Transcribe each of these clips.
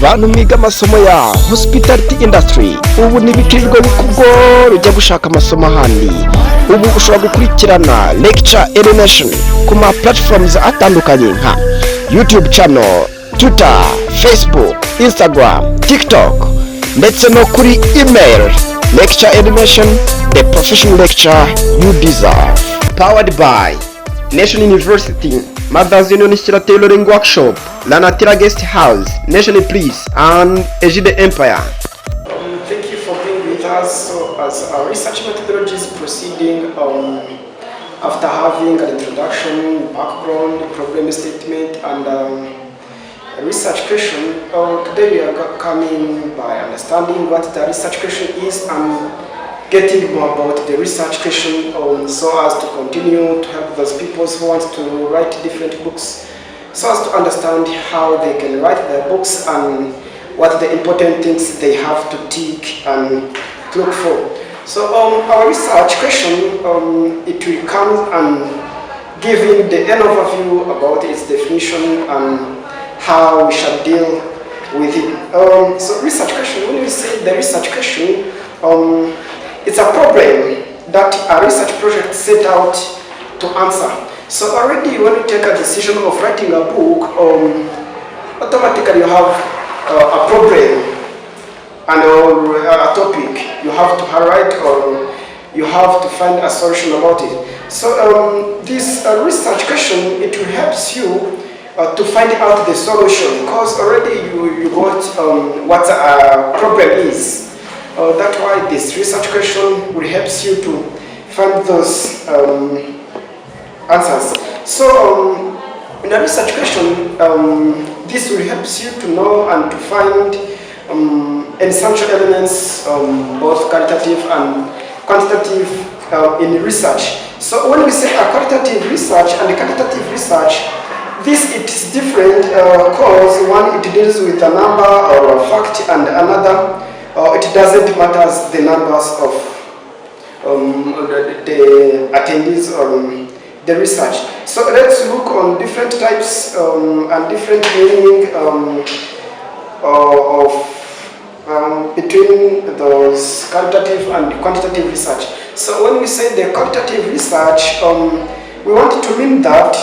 bantu mwiga amasomo ya hospitality industry, ubu ntibikijwe bikugora ujya gushaka amasomo ahandi. Ubu ushobora gukurikirana lecture Elie ku ma platforms atandukanye nka YouTube channel, Twitter, Facebook, Instagram, TikTok ndetse no kuri email. Lecture Elie, the professional lecture you deserve. Powered by Nation University, Mothers Union Tailoring Workshop, Lanatira Guest House, Nation Police, and Egide Empire. Thank you for being with us. So, as our research methodology is proceeding, after having an introduction, background, problem statement, and research question, today we are coming by understanding what the research question is and getting more about the research question so as to continue to help those people who want to write different books, so as to understand how they can write their books and what the important things they have to tick and look for. So our research question, it will come and giving the an overview about its definition and how we shall deal with it. So research question, when we say the research question, it's a problem that a research project set out to answer. So already when you take a decision of writing a book, automatically you have a problem and a topic you have to highlight or you have to find a solution about it. So this research question, it will help you to find out the solution, because already you got what a problem is. That's why this research question will help you to find those answers. So in the research question, this will help you to know and to find essential elements, both qualitative and quantitative in research. So when we say a qualitative research and a quantitative research, this it is different because one it deals with a number or a fact and another it doesn't matter the numbers of the attendees on the research. So let's look on different types and different meaning between those qualitative and quantitative research. So when we say the qualitative research, we want to mean that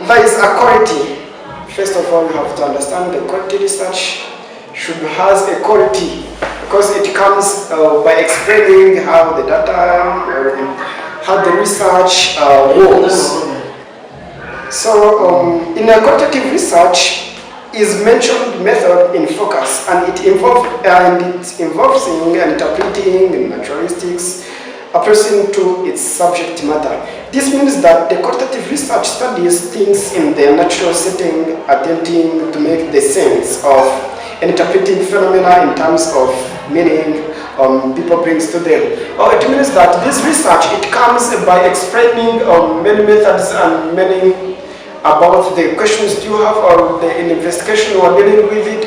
there is a quality. First of all, you have to understand the quality research should has a quality, because it comes by explaining how the data, how the research works. So in a quantitative research is mentioned method in focus, and it involves in interpreting naturalistics, appraising to its subject matter. This means that the quantitative research studies things in their natural setting, attempting to make the sense of interpreting phenomena in terms of meaning people brings to them. It means that this research, it comes by explaining many methods and many about the questions you have or the investigation you are dealing with it.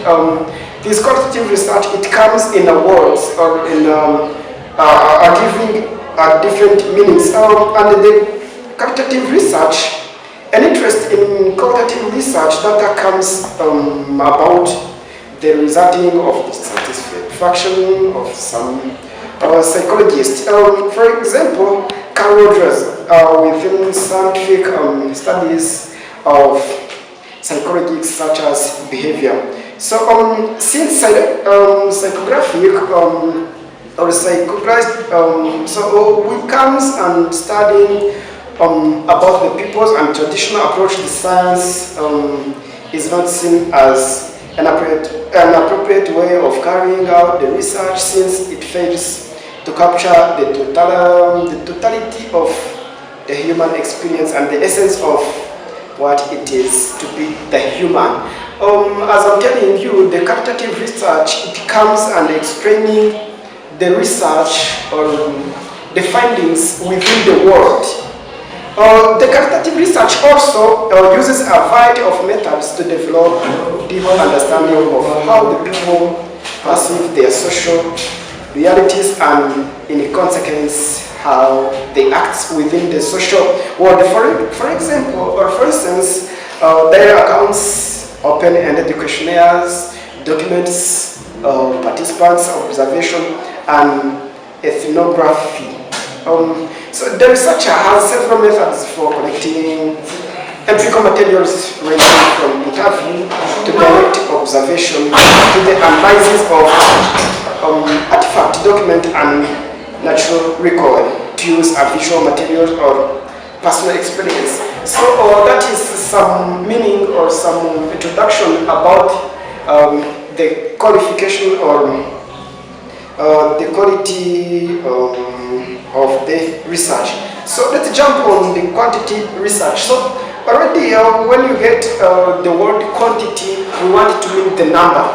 This quantitative research, it comes in words or in giving different meanings. And the qualitative research, an interest in qualitative research that comes about the resulting of the satisfaction of some psychologists. For example, Carl Rogers, within scientific studies of psychology such as behavior. So since psychographic or psychologist, so we comes and studying about the peoples and traditional approach to science is not seen as an appropriate way of carrying out the research, since it fails to capture the totality of the human experience and the essence of what it is to be the human. As I'm telling you, the qualitative research, it comes and explaining the research or the findings within the world. The qualitative research also uses a variety of methods to develop deeper understanding of how the people perceive their social realities and, in consequence, how they act within the social world. For example, or for instance, there are accounts open-ended questionnaires, documents, participants, observation, and ethnography. So the researcher has several methods for collecting empirical materials ranging from interview to direct observation to the analysis of artifact, document, and natural record to use a visual material or personal experience. So that is some meaning or some introduction about the qualification or the quality of the research. So let's jump on the quantity research. So already when you get the word quantity, we want to mean the number.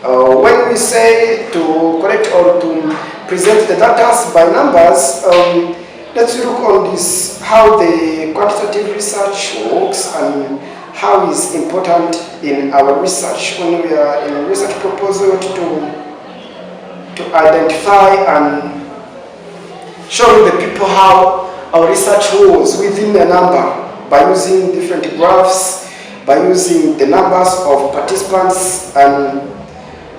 When we say to collect or to present the data by numbers, let's look on this, how the quantitative research works and how is important in our research when we are in a research proposal to identify and show the people how our research was within a number by using different graphs, by using the numbers of participants and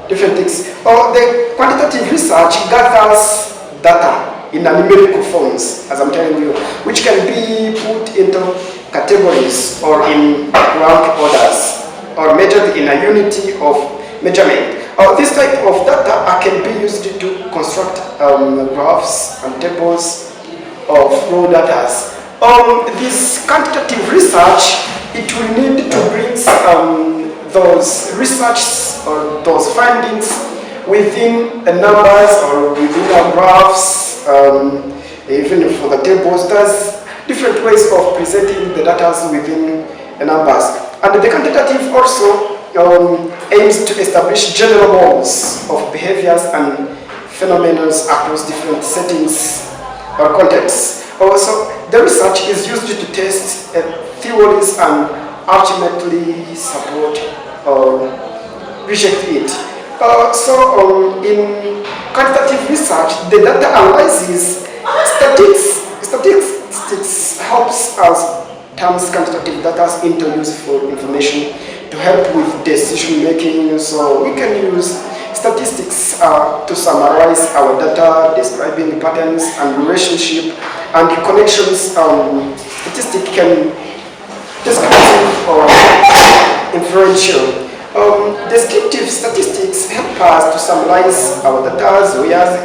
different things. The quantitative research gathers data in a numerical forms, as I'm telling you, which can be put into categories or in rank orders or measured in a unity of measurement. This type of data can be used to construct graphs and tables of raw data. This quantitative research, it will need to bring those research or those findings within the numbers or within the graphs, even for the tables. There's different ways of presenting the data within the numbers. And the quantitative also aims to establish general laws of behaviors and phenomena across different settings or contexts. Also, the research is used to test theories and ultimately support or reject it. In quantitative research, the data analysis statistics helps us turn quantitative data into useful information to help with decision making. So we can use statistics to summarize our data, describing patterns and relationship and connections. Statistics can descriptive or inferential. Descriptive statistics help us to summarize our data, whereas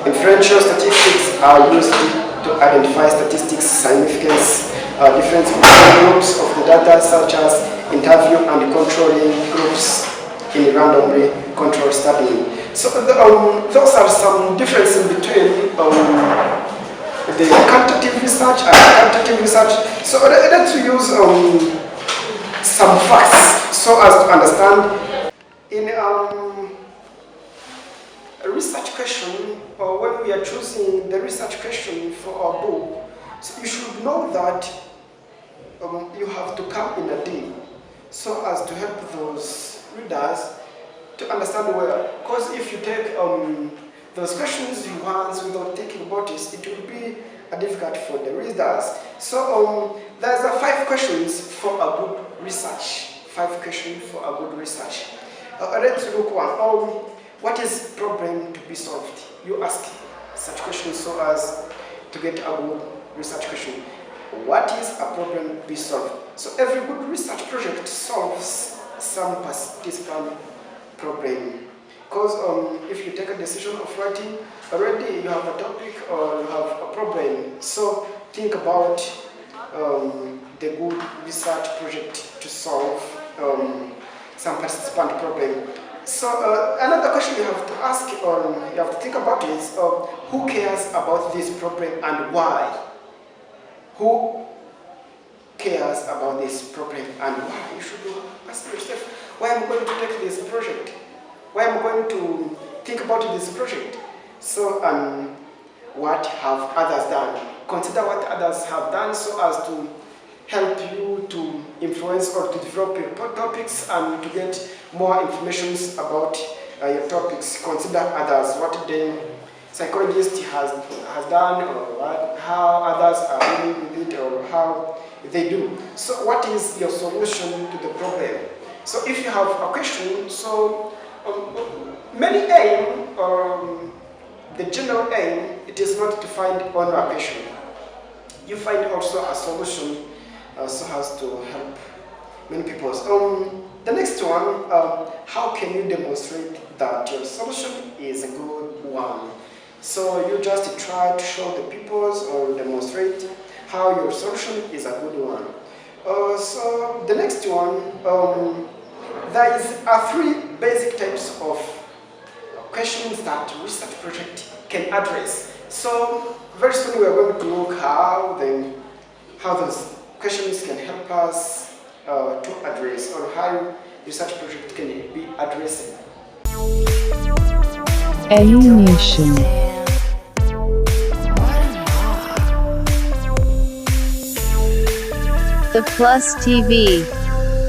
inferential statistics are used to identify statistics significance, difference between groups of the data, such as interview and controlling groups in randomly controlled study. So those are some differences between the quantitative research and quantitative research. So let's use some facts so as to understand. In a research question, or when we are choosing the research question for our book, so you should know that you have to come in a day so as to help those readers to understand where. Because if you take those questions once without thinking about it, it will be difficult for the readers. So there's 5 questions for a good research. 5 questions for a good research. Let's look one. What is problem to be solved? You ask such questions so as to get a good research question. What is a problem to be solved? So every good research project solves some participant problem. Because if you take a decision of writing, already you have a topic or you have a problem. So think about the good research project to solve some participant problem. So another question you have to ask or you have to think about is who cares about this problem and why? Who cares about this problem and why? You should ask yourself, why am I going to take this project? Why am I going to think about this project? So what have others done? Consider what others have done so as to help you to influence or to develop your topics and to get more information about your topics. Consider others, what the psychologist has done, or how others are dealing with it, or how they do. So what is your solution to the problem? So if you have a question, so many aim, the general aim, it is not to find only a question. You find also a solution so as to help many people. The next one, how can you demonstrate that your solution is a good one? So you just try to show the people or demonstrate how your solution is a good one. So the next one, there is three basic types of questions that research project can address. So very soon we are going to look how those questions can help us to address, or how research project can be addressing. Alienation. The Plus TV.